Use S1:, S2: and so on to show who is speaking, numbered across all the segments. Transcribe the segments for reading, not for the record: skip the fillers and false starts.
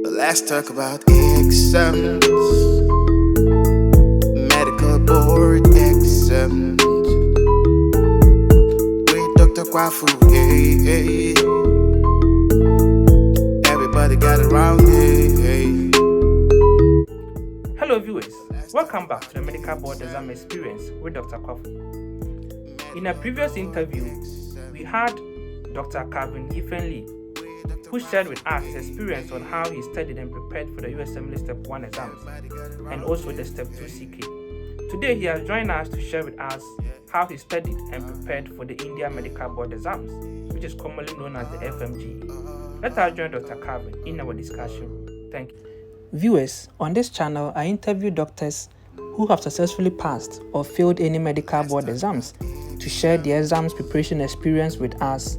S1: Let's talk about exams, medical board exams. With Dr. Kwafu, hey, hey. Everybody got around, hey.
S2: Hello viewers, welcome back to the Medical Board Exam Experience with Dr. Kwafu. In a previous interview, we had Dr. Calvin Lee, who shared with us his experience on how he studied and prepared for the USMLE Step 1 exams and also the Step 2 CK. Today he has joined us to share with us how he studied and prepared for the India Medical Board exams, which is commonly known as the FMGE. Let us join Dr. Calvin in our discussion room. Thank you. Viewers, on this channel, I interview doctors who have successfully passed or failed any medical board exams to share their exams preparation experience with us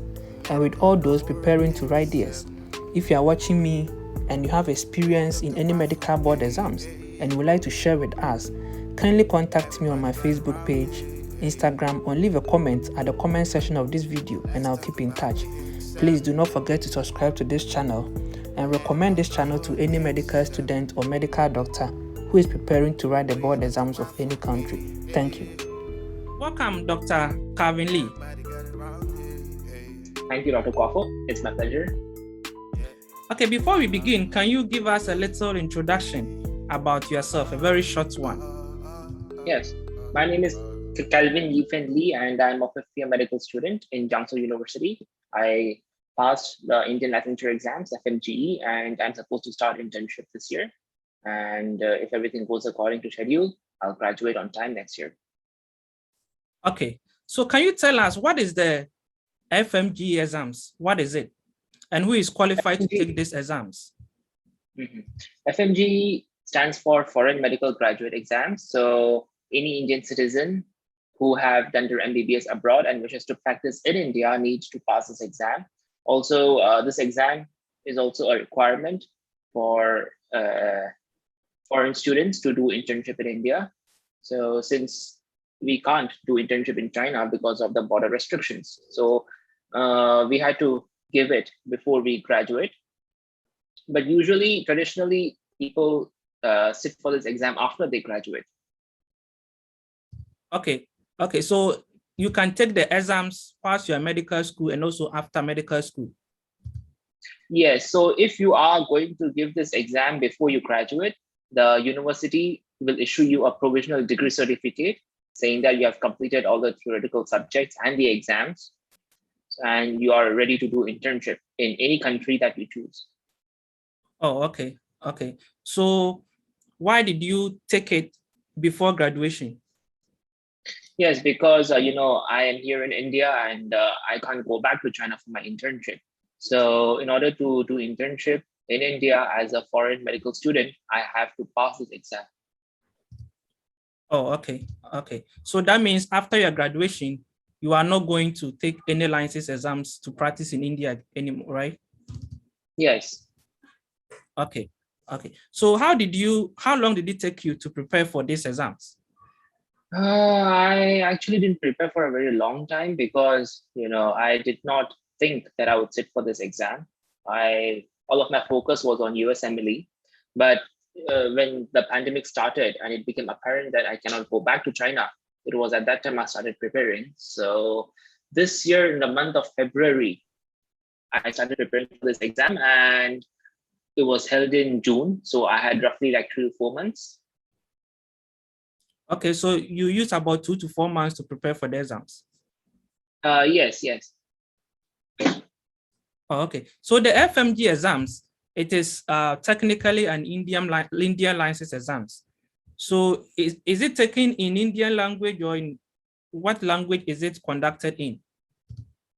S2: and with all those preparing to write theirs. If you are watching me and you have experience in any medical board exams and you would like to share with us, kindly contact me on my Facebook page, Instagram, or leave a comment at the comment section of this video and I'll keep in touch. Please do not forget to subscribe to this channel and recommend this channel to any medical student or medical doctor who is preparing to write the board exams of any country. Thank you. Welcome, Dr. Calvin Lee.
S3: Thank you, Dr. Kwafo. It's my pleasure.
S2: Okay, before we begin, can you give us a little introduction about yourself, a very short one?
S3: Yes, my name is Calvin Lee, and I'm a fifth-year medical student in Jiangsu University. I passed the Indian licensure exams, FMGE, and I'm supposed to start internship this year. And if everything goes according to schedule, I'll graduate on time next year.
S2: Okay, so can you tell us what is the FMGE exams? What is it? And who is qualified to take these exams?
S3: FMGE stands for Foreign Medical Graduate Exams. So any Indian citizen who have done their MBBS abroad and wishes to practice in India needs to pass this exam. Also, this exam is also a requirement for foreign students to do internship in India. So since we can't do internship in China because of the border restrictions, so we had to give it before we graduate. But usually, traditionally, people sit for this exam after they graduate.
S2: Okay, so you can take the exams past your medical school and also after medical school.
S3: Yes, so if you are going to give this exam before you graduate, the university will issue you a provisional degree certificate saying that you have completed all the theoretical subjects and the exams, and you are ready to do internship in any country that you choose.
S2: Oh, okay. So why did you take it before graduation?
S3: Yes, because I am here in India and I can't go back to China for my internship. So in order to do internship in India as a foreign medical student, I have to pass this exam.
S2: Oh, okay. So that means after your graduation, you are not going to take any license exams to practice in India anymore, right?
S3: Yes.
S2: Okay. So how long did it take you to prepare for these exams?
S3: I actually didn't prepare for a very long time because, I did not think that I would sit for this exam. All of my focus was on USMLE, but when the pandemic started and it became apparent that I cannot go back to China, it was at that time I started preparing. So this year in the month of February, I started preparing for this exam and it was held in June. So I had roughly like 3 to 4 months.
S2: Okay, so you used about 2 to 4 months to prepare for the exams?
S3: Yes.
S2: Oh, okay, so the FMG exams, it is technically an Indian license exams. So is it taken in Indian language or in what language is it conducted in?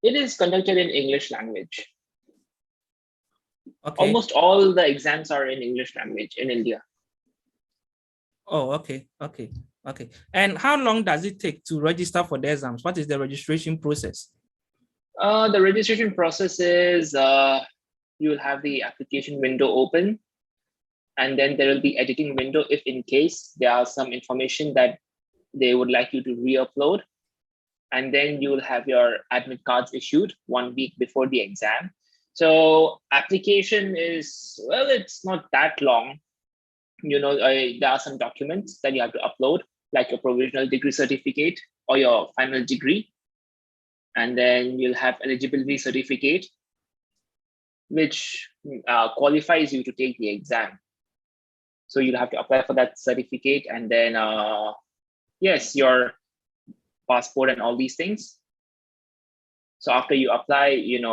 S3: It is conducted in English language.
S2: Okay.
S3: Almost all the exams are in English language in India.
S2: Oh, okay. And how long does it take to register for the exams? What is the registration process?
S3: The registration process is you will have the application window open, and then there will be editing window if in case there are some information that they would like you to re-upload. And then you will have your admit cards issued 1 week before the exam. So application is, well, it's not that long. There are some documents that you have to upload, like your provisional degree certificate or your final degree. And then you'll have eligibility certificate, which qualifies you to take the exam. So you'll have to apply for that certificate, and then yes, your passport and all these things. So after you apply, you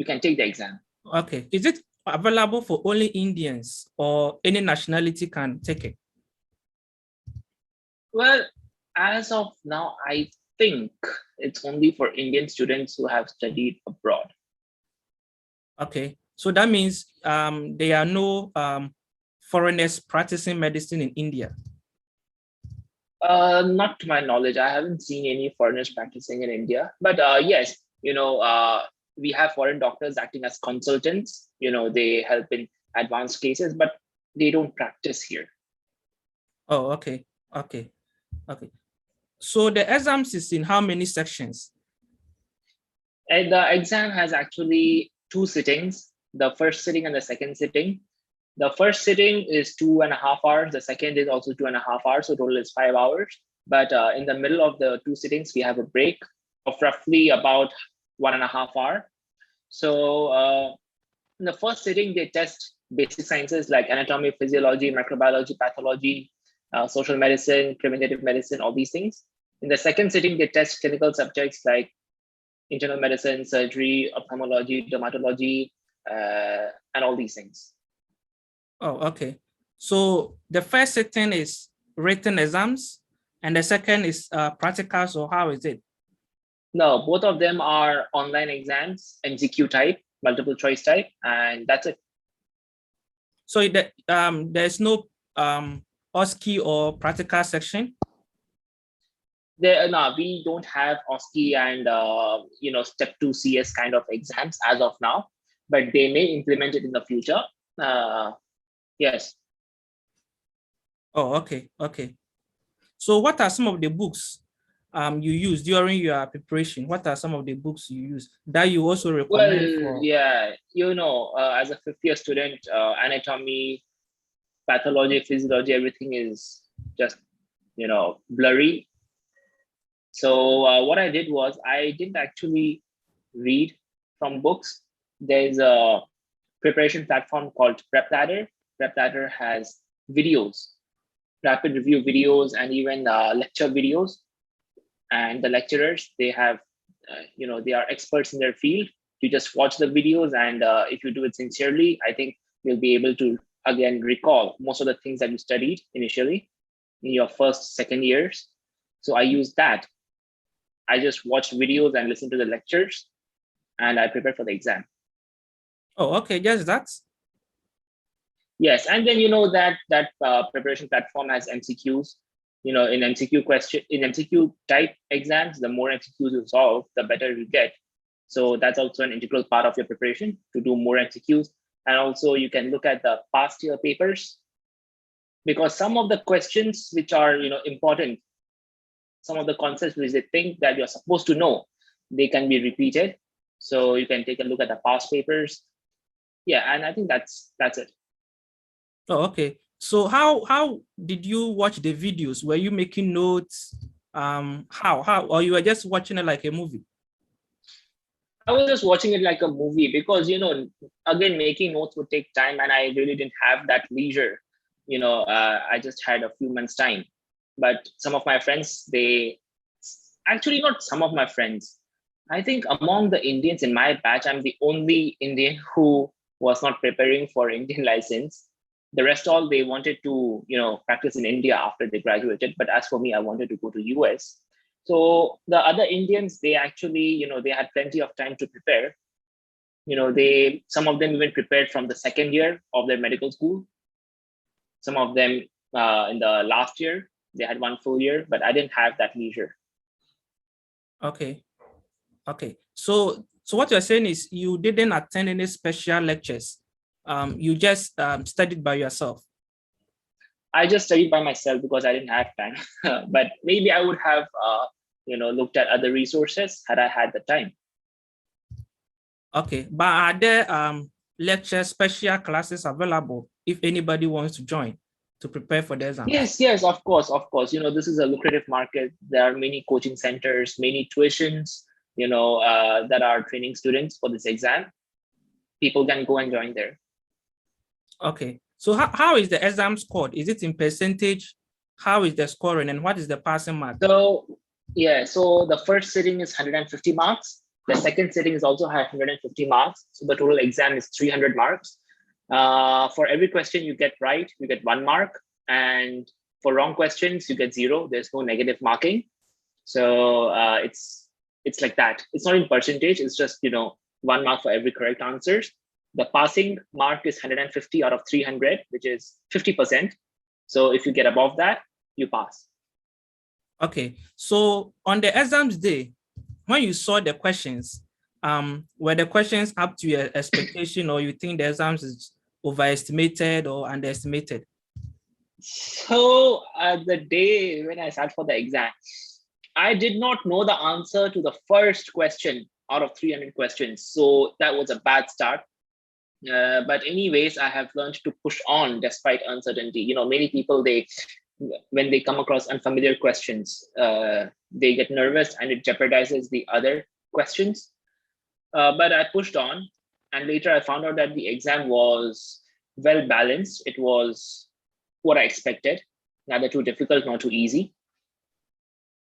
S3: can take the exam.
S2: Okay. Is it available for only Indians or any nationality can take it?
S3: Well, as of now, I think it's only for Indian students who have studied abroad.
S2: Okay. So that means there are no foreigners practicing medicine in India.
S3: Not to my knowledge. I haven't seen any foreigners practicing in India. But yes, we have foreign doctors acting as consultants. They help in advanced cases, but they don't practice here.
S2: Oh, okay. Okay. Okay. So the exams is in how many sections?
S3: And the exam has actually 2 sittings, the first sitting and the second sitting. The first sitting is 2.5 hours. The second is also 2.5 hours. So total is 5 hours. But in the middle of the 2 sittings, we have a break of roughly about 1.5 hours. So in the first sitting, they test basic sciences like anatomy, physiology, microbiology, pathology, social medicine, preventative medicine, all these things. In the second sitting, they test clinical subjects like internal medicine, surgery, ophthalmology, dermatology, and all these things.
S2: Oh, okay. So the first sitting is written exams and the second is practicals, or how is it?
S3: No, both of them are online exams, MCQ type, multiple choice type, and that's it.
S2: So there's no OSCE or practical section?
S3: No, we don't have OSCE and step 2 CS kind of exams as of now, but they may implement it in the future. Yes.
S2: Oh, okay, okay. So what are some of the books you use during your preparation? What are some of the books you use that you also recommend
S3: Well,
S2: for?
S3: yeah, as a 5th-year student, anatomy, pathology, physiology, everything is just, blurry. So what I did was I didn't actually read from books. There's a preparation platform called PrepLadder. PrepLadder has videos, rapid review videos, and even lecture videos. And the lecturers, they have, they are experts in their field. You just watch the videos, and if you do it sincerely, I think you'll be able to again recall most of the things that you studied initially in your first, second years. So I use that. I just watch videos and listen to the lectures, and I prepare for the exam.
S2: Oh, okay, just that.
S3: Yes, and then that preparation platform has MCQs. In MCQ type exams, the more MCQs you solve, the better you get. So that's also an integral part of your preparation to do more MCQs. And also you can look at the past year papers, because some of the questions which are important, some of the concepts which they think that you're supposed to know, they can be repeated. So you can take a look at the past papers. Yeah, and I think that's it.
S2: Oh, okay. So how did you watch the videos? Were you making notes? How or you were just watching it like a movie?
S3: I was just watching it like a movie because, again, making notes would take time, and I really didn't have that leisure. I just had a few months' time. But some of my friends, actually not some of my friends. I think among the Indians in my batch, I'm the only Indian who was not preparing for Indian license. The rest all, they wanted to, practice in India after they graduated. But as for me, I wanted to go to US. So the other Indians, they actually, they had plenty of time to prepare. Some of them even prepared from the second year of their medical school. Some of them in the last year, they had 1 full year, but I didn't have that leisure.
S2: Okay. Okay. So what you're saying is you didn't attend any special lectures. You just studied by yourself.
S3: I just studied by myself because I didn't have time. But maybe I would have, looked at other resources had I had the time.
S2: Okay, but are there lecture special classes available if anybody wants to join to prepare for the exams?
S3: Yes, of course, of course. This is a lucrative market. There are many coaching centers, many tuitions, that are training students for this exam. People can go and join there.
S2: Okay, so how is the exam scored? Is it in percentage? How is the scoring and what is the passing mark?
S3: So the first sitting is 150 marks. The second sitting is also 150 marks. So the total exam is 300 marks. For every question you get right, you get 1 mark. And for wrong questions, you get 0. There's no negative marking. So it's like that. It's not in percentage. It's just 1 mark for every correct answers. The passing mark is 150 out of 300, which is 50%. So if you get above that, you pass.
S2: Okay, so on the exams day, when you saw the questions, were the questions up to your expectation, or you think the exams is overestimated or underestimated?
S3: So the day when I sat for the exam, I did not know the answer to the first question out of 300 questions. So that was a bad start. But anyways, I have learned to push on despite uncertainty. Many people, when they come across unfamiliar questions, they get nervous and it jeopardizes the other questions. But I pushed on, and later I found out that the exam was well balanced. It was what I expected, neither too difficult nor too easy.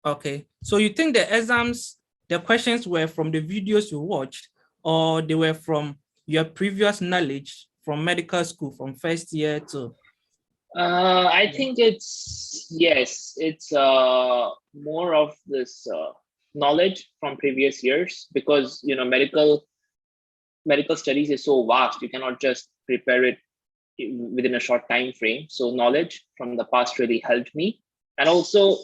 S2: Okay, so you think the exams, the questions were from the videos you watched, or they were from your previous knowledge from medical school, from first year to?
S3: I think it's more of this knowledge from previous years, because medical studies is so vast. You cannot just prepare it within a short time frame. So knowledge from the past really helped me, and also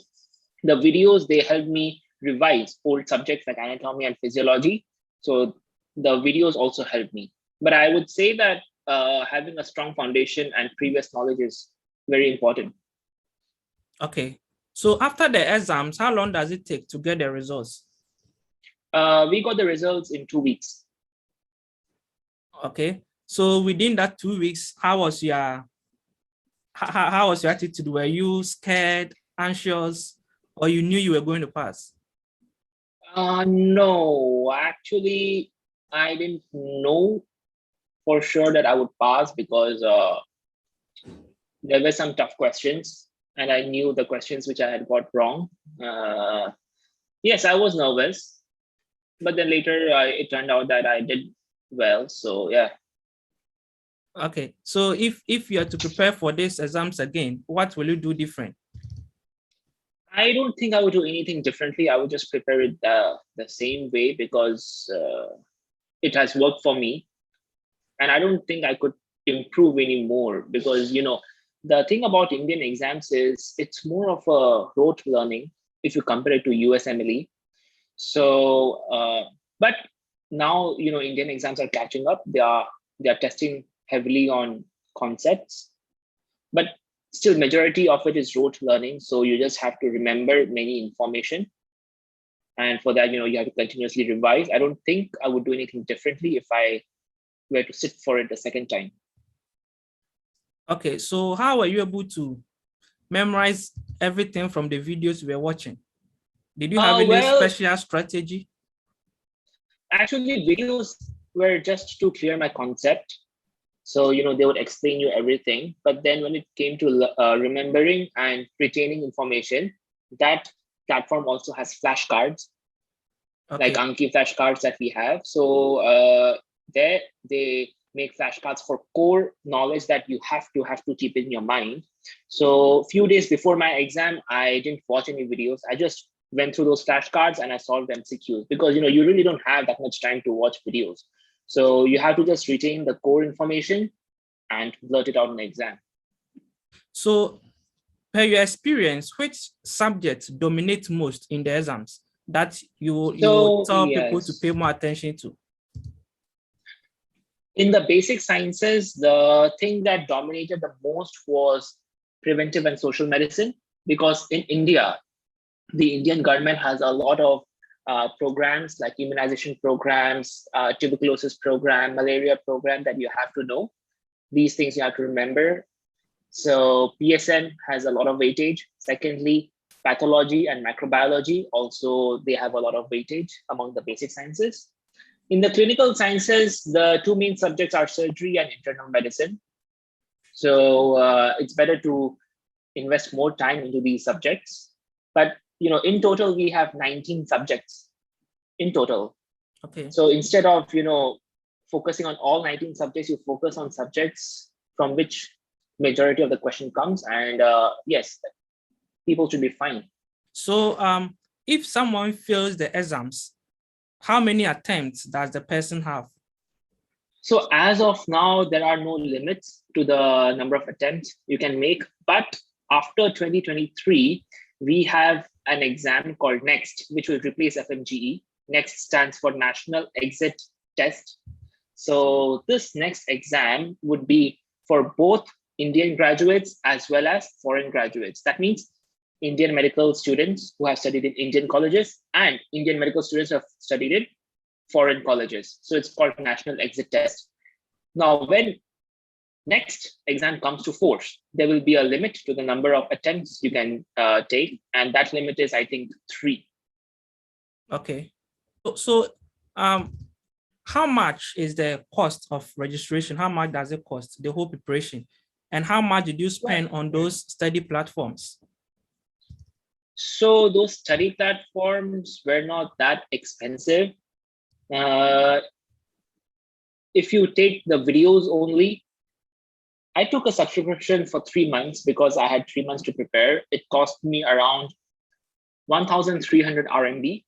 S3: the videos, they helped me revise old subjects like anatomy and physiology. So the videos also helped me. But I would say that having a strong foundation and previous knowledge is very important.
S2: Okay, so after the exams, how long does it take to get the results?
S3: We got the results in 2 weeks.
S2: Okay, so within that 2 weeks, how was your attitude? Were you scared, anxious, or you knew you were going to pass?
S3: No, actually, I didn't know for sure that I would pass, because there were some tough questions and I knew the questions which I had got wrong. Yes, I was nervous, but then later it turned out that I did well. So yeah.
S2: Okay, so if you are to prepare for these exams again, what will you do different?
S3: I don't think I would do anything differently. I would just prepare it the same way, because it has worked for me. And I don't think I could improve anymore, because, the thing about Indian exams is it's more of a rote learning if you compare it to USMLE. So, but now, Indian exams are catching up. They are testing heavily on concepts, but still majority of it is rote learning. So you just have to remember many information. And for that, you have to continuously revise. I don't think I would do anything differently if I were to sit for it the second time.
S2: Okay, so how were you able to memorize everything from the videos you were watching? Did you have any special strategy?
S3: Actually, videos were just to clear my concept. So, they would explain you everything. But then when it came to remembering and retaining information, that platform also has flashcards, like Anki flashcards that we have. So there they make flashcards for core knowledge that you have to keep in your mind. So a few days before my exam, I didn't watch any videos. I just went through those flashcards and I solved MCQs, because you really don't have that much time to watch videos. So you have to just retain the core information and blurt it out in the exam.
S2: So per your experience, which subjects dominate most in the exams that you tell people to pay more attention to?
S3: In the basic sciences, the thing that dominated the most was preventive and social medicine, because in India, the Indian government has a lot of programs like immunization programs, tuberculosis program, malaria program that you have to know. These things you have to remember. So PSM has a lot of weightage. Secondly, pathology and microbiology also, they have a lot of weightage among the basic sciences. In the clinical sciences, the two main subjects are surgery and internal medicine. So it's better to invest more time into these subjects. But in total, we have 19 subjects in total.
S2: Okay.
S3: So instead of focusing on all 19 subjects, you focus on subjects from which majority of the question comes, and yes, people should be fine.
S2: So if someone fails the exams, how many attempts does the person have?
S3: So as of now, there are no limits to the number of attempts you can make. But after 2023, we have an exam called NEXT, which will replace FMGE. NEXT stands for National Exit Test. So this next exam would be for both Indian graduates as well as foreign graduates. That means Indian medical students who have studied in Indian colleges and Indian medical students who have studied in foreign colleges. So it's called National Exit Test. Now, when next exam comes to force, there will be a limit to the number of attempts you can take. And that limit is, I think, 3.
S2: Okay. So how much is the cost of registration? How much does it cost, the whole preparation? And how much did you spend on those study platforms?
S3: So those study platforms were not that expensive. If you take the videos only, I took a subscription for 3 months because I had 3 months to prepare. It cost me around 1,300 RMB.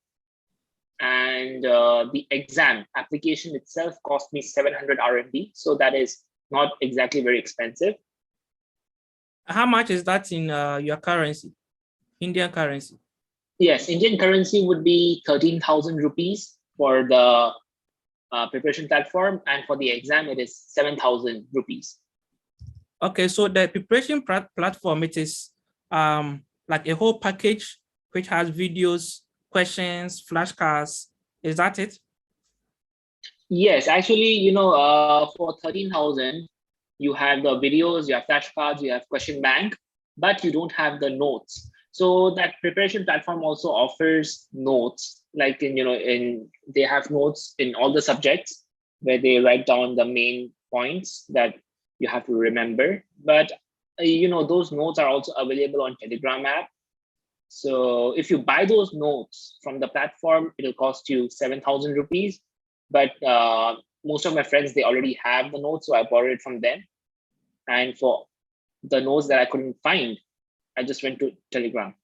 S3: And the exam application itself cost me 700 RMB. So that is not exactly very expensive.
S2: How much is that in your currency, Indian currency?
S3: Yes, Indian currency would be 13,000 rupees for the preparation platform. And for the exam, it is 7,000 rupees.
S2: Okay, so the preparation platform, it is like a whole package which has videos, questions, flashcards. Is that it?
S3: Yes, actually, for 13,000, you have the videos, you have flashcards, you have question bank, but you don't have the notes. So that preparation platform also offers notes, like they have notes in all the subjects where they write down the main points that you have to remember. But those notes are also available on Telegram app. So if you buy those notes from the platform, it'll cost you 7,000 rupees. But most of my friends, they already have the notes, so I borrowed it from them. And for the notes that I couldn't find, I just went to Telegram.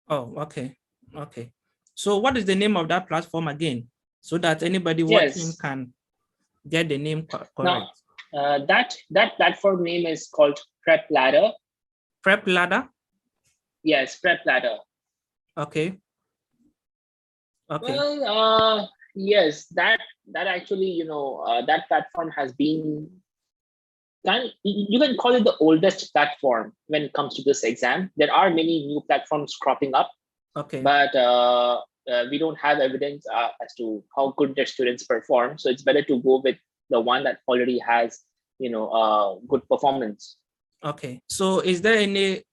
S2: Oh, okay. Okay. So what is the name of that platform again? So that anybody watching can get the name correct.
S3: Now, that platform name is called Prep Ladder.
S2: Prep Ladder?
S3: Yes, Prep Ladder.
S2: Okay. Okay.
S3: Well, yes, that actually, that platform has been you can call it the oldest platform when it comes to this exam. There are many new platforms cropping up,
S2: okay,
S3: but we don't have evidence as to how good their students perform. So it's better to go with the one that already has, good performance.
S2: Okay. So is there any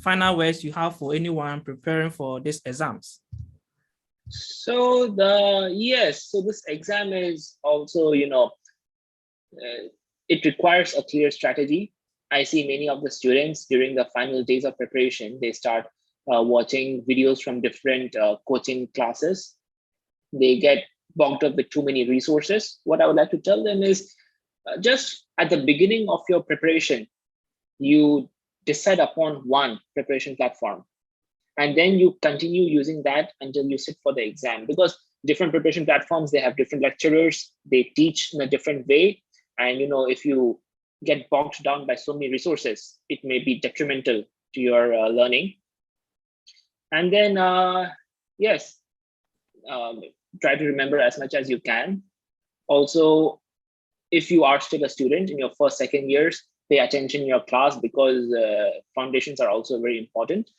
S2: final words you have for anyone preparing for these exams?
S3: So this exam is also, it requires a clear strategy. I see many of the students during the final days of preparation, they start watching videos from different coaching classes. They get bogged up with too many resources. What I would like to tell them is just at the beginning of your preparation, you decide upon one preparation platform. And then you continue using that until you sit for the exam, because different preparation platforms, they have different lecturers, they teach in a different way. And if you get bogged down by so many resources, it may be detrimental to your learning. And then, yes, try to remember as much as you can. Also, if you are still a student in your first, second years, pay attention in your class, because foundations are also very important.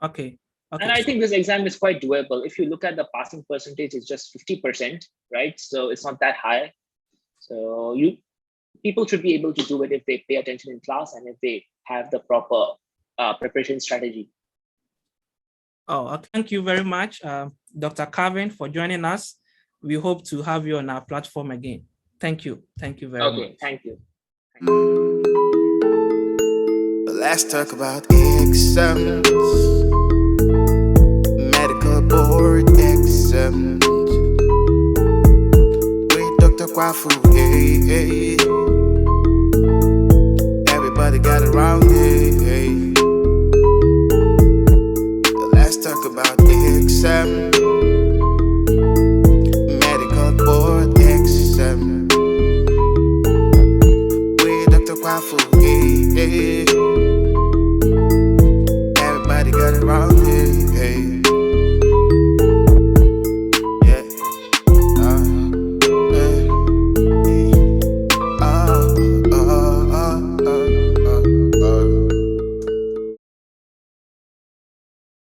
S2: Okay.
S3: And I think this exam is quite doable. If you look at the passing percentage, it's just 50%, right? So it's not that high. So people should be able to do it if they pay attention in class and if they have the proper preparation strategy.
S2: Oh, thank you very much, Dr. Calvin, for joining us. We hope to have you on our platform again. Thank you. Thank you very much.
S3: Okay, thank you.
S1: Let's talk about exams. Medical board exams. With Dr. Kwafu, hey. Everybody got around it, hey. Let's talk about exams.